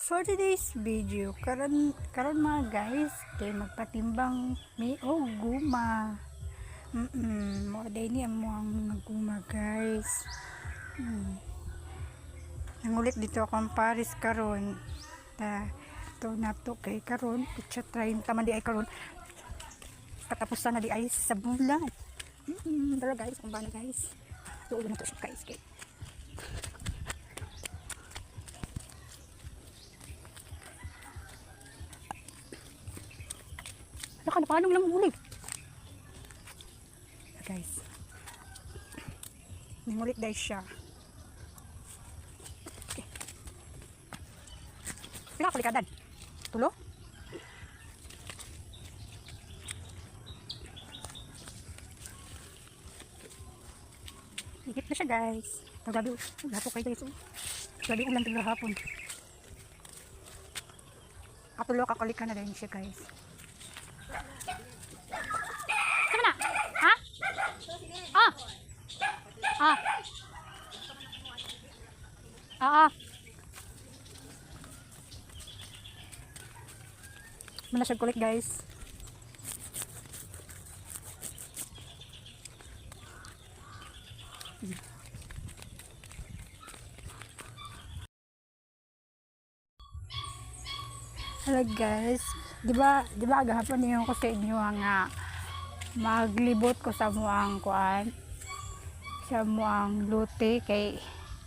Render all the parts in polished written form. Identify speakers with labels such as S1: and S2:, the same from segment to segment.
S1: For today's video, karon mga guys, kay magpatimbang may guma. Mo day ni amo ang guma guys. Nangulit dito akong Paris karon. To na to kay karon, kutsa train taman di ay karon. Katapusan na di ay sa bulan. Pero guys, kung ba na guys. Tulo na to siya guys kay. Paano lang ulit guys, nangulit dahil siya. Okay. Pila kalikadan tulo higit na siya guys. Tagabi gapo kayo guys, gabi ulan tigla hapon katulo kakalikan na din siya guys. Manasag kulit guys. Hello guys. Diba agahapon niyo ko sa inyo nga maglibot ko sa muang kuan. Sa muang lote kay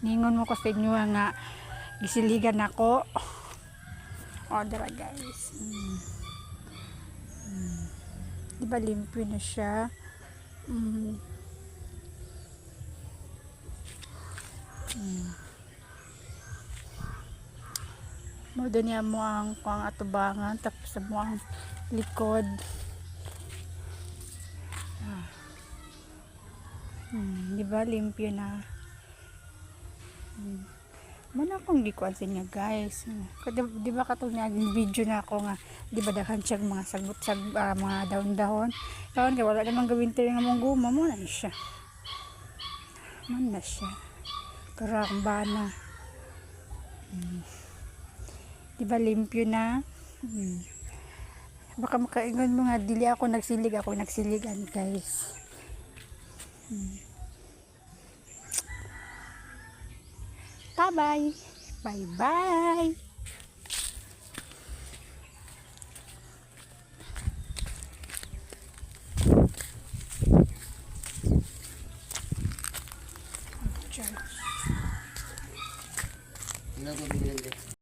S1: ningon mo ko sa inyo nga gisiligan ako. Dara guys. Diba limpyo na siya. Modo niya mo ang pang atubangan tapos sa mo ang likod. Diba limpyo na. Mana akong gikuan sa inyo guys. Diba katong naging video na ako nga, diba daghan siya mga sagot mga dahon-dahon. Kawan kay wala namang gawinter nga mong guma mo na siya. Man na siya. Karang bana. Diba limpyo na. Baka makaingon mo nga dili ako nagsiligan guys. Bye bye.